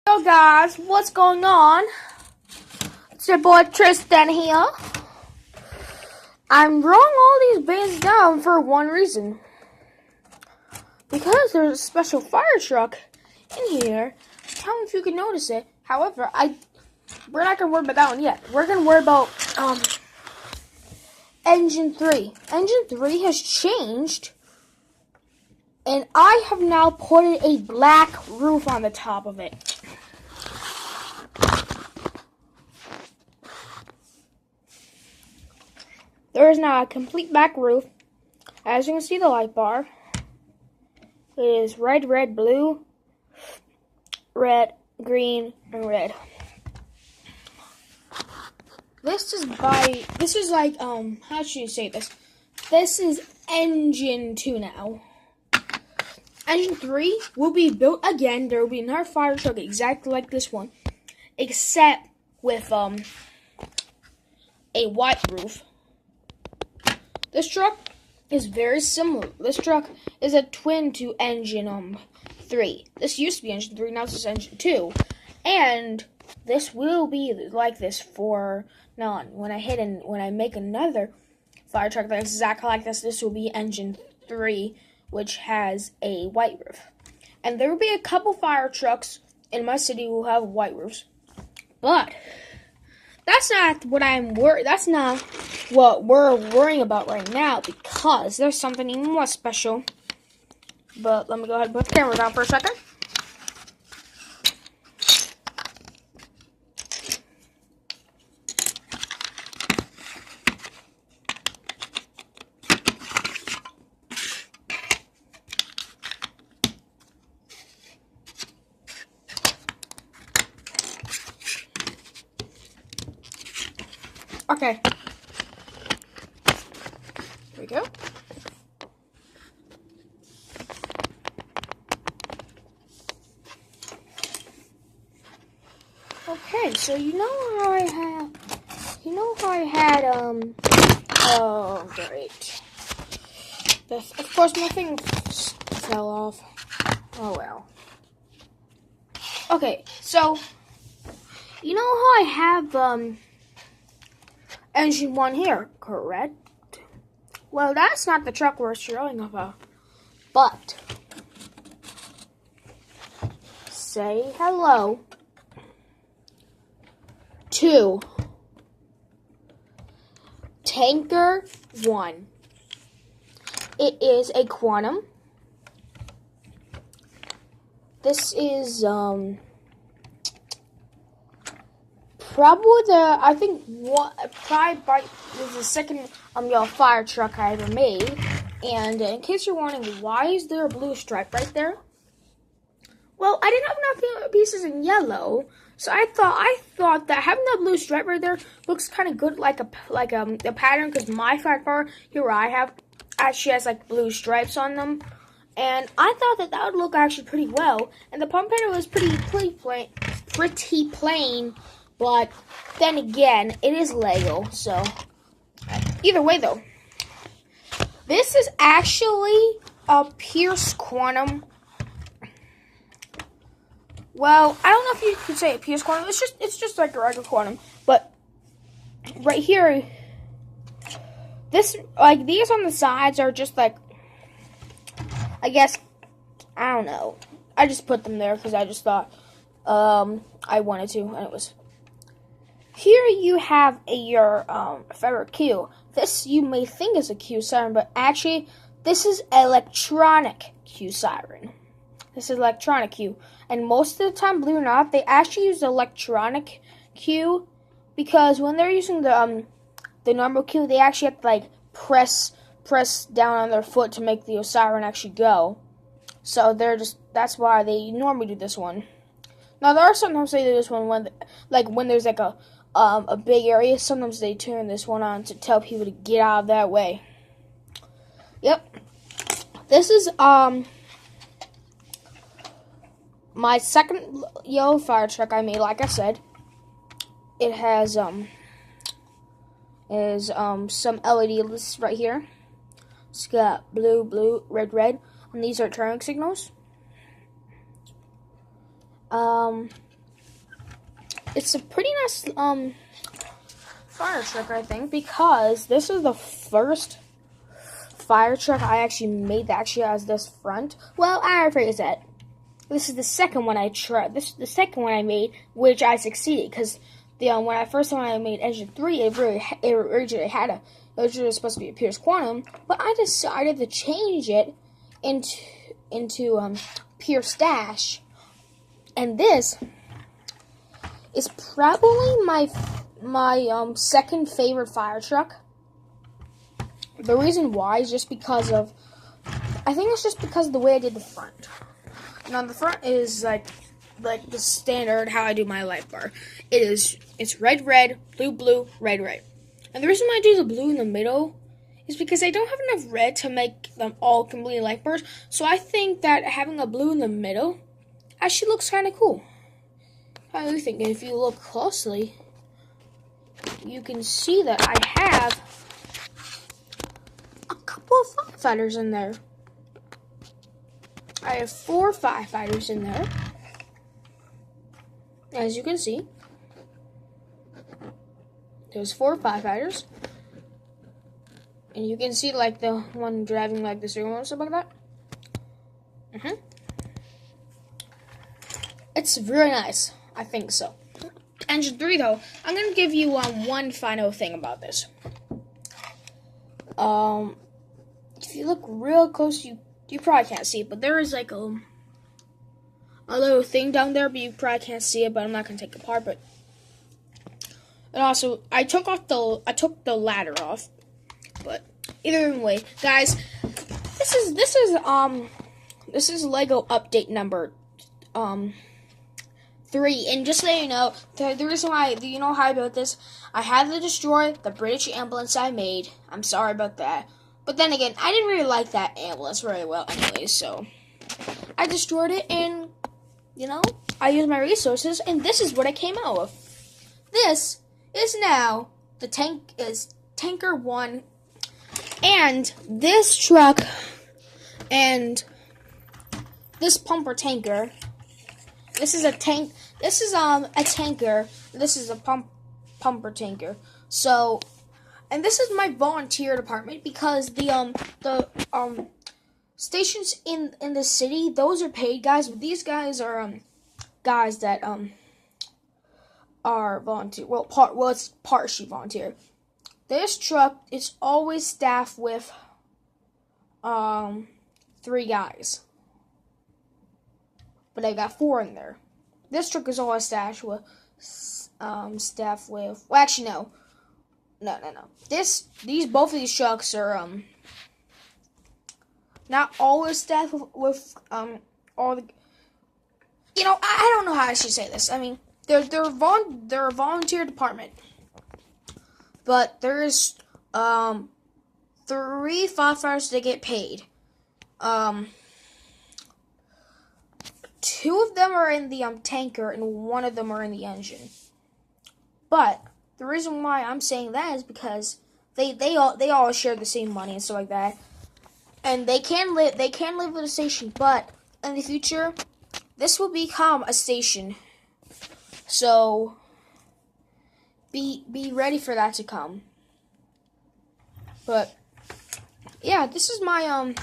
Yo guys, what's going on? It's your boy Tristan here. I'm writing all these bands down for one reason. Because there's a special fire truck in here. Tell me if you can notice it. However, we're not going to worry about that one yet. We're going to worry about Engine 3. Engine 3 has changed. And I have now put a black roof on the top of it. There is now a complete black roof. As you can see, the light bar. It is red, red, blue, red, green, and red. This is like, how should you say this? This is Engine 2 now. Engine 3 will be built again. There will be another fire truck exactly like this one, except with a white roof. This truck is very similar. This truck is a twin to Engine 3. This used to be Engine 3, now this is Engine 2. And this will be like this for now on. When I make another fire truck that's exactly like this will be Engine 3, which has a white roof. And there will be a couple fire trucks in my city who have white roofs. But that's not what we're worrying about right now, because there's something even more special. But let me go ahead and put the camera down for a second. Okay. There we go. Okay, so you know how I had oh great. Of course my thing fell off. Oh well. Okay, so you know how I have Engine 1 here, correct? Well, that's not the truck we're showing about. But say hello to Tanker 1. It is a Quantum. This is probably the second fire truck I ever made. And in case you're wondering, why is there a blue stripe right there? Well, I didn't have enough pieces in yellow, so I thought that having that blue stripe right there looks kind of good, like a pattern. Because my fire car here I have actually has like blue stripes on them, and I thought that would look actually pretty well. And the pump handle was pretty plain. But then again, it is Lego, so either way though. This is actually a Pierce Quantum. Well, I don't know if you could say a Pierce Quantum. It's just like a regular Quantum. But right here, these on the sides are just like, I guess, I don't know. I just put them there because I just thought I wanted to, and it was. Here you have your favorite Q. This you may think is a Q siren, but actually this is electronic Q siren. This is electronic Q, and most of the time, believe it or not, they actually use electronic Q because when they're using the normal Q, they actually have to like press down on their foot to make the siren actually go. So that's why they normally do this one. Now there are sometimes they do this one when there's like a big area. Sometimes they turn this one on to tell people to get out of that way. Yep. This is my second yellow fire truck I made. Like I said, it has some LED lights right here. It's got blue, blue, red, red, and these are turning signals. it's a pretty nice fire truck, I think, because this is the first fire truck I actually made that actually has this front. Well, I rephrase that. This is the second one I tried. This is the second one I made, which I succeeded because the when I made Engine 3, it originally had it was supposed to be a Pierce Quantum, but I decided to change it into Pierce Dash, and this is probably my second favorite fire truck. The reason why is just because of, I think it's just because of the way I did the front. Now the front is like the standard how I do my light bar. It's red, blue, blue, red, red. And the reason why I do the blue in the middle is because I don't have enough red to make them all completely light bars. So I think that having a blue in the middle actually looks kind of cool. How do you think? If you look closely, you can see that I have a couple of firefighters in there. I have 4 firefighters in there, as you can see. There's 4 firefighters, and you can see like the one driving like the steering wheel and stuff like that. It's very nice. I think so. Engine 3 though, I'm gonna give you one final thing about this. If you look real close, you probably can't see it, but there is like a little thing down there, but you probably can't see it. But I'm not gonna take it apart. But and also, I took the ladder off. But either way, guys, this is Lego update number 3. And just so you know, the reason why, you know how I built this, I had to destroy the British ambulance I made. I'm sorry about that. But then again, I didn't really like that ambulance very well anyways, so I destroyed it, and, you know, I used my resources, and this is what I came out with. This is now the Tanker 1, and this truck, and this pumper tanker. This is a tank. This is a tanker. This is a pumper tanker. So, and this is my volunteer department because the stations in the city, those are paid guys, but these guys are guys that are volunteer. Well, it's partially volunteer. This truck is always staffed with 3 guys, but I got 4 in there. This truck is always staffed with well, actually no. Both of these trucks are not always staffed with all the. You know, I don't know how I should say this. I mean, they're a volunteer department, but there's 3 firefighters that get paid. 2 of them are in the tanker, and 1 of them are in the engine. But the reason why I'm saying that is because they all share the same money and stuff like that, and they can live at a station. But in the future, this will become a station. So be ready for that to come. But yeah, this is my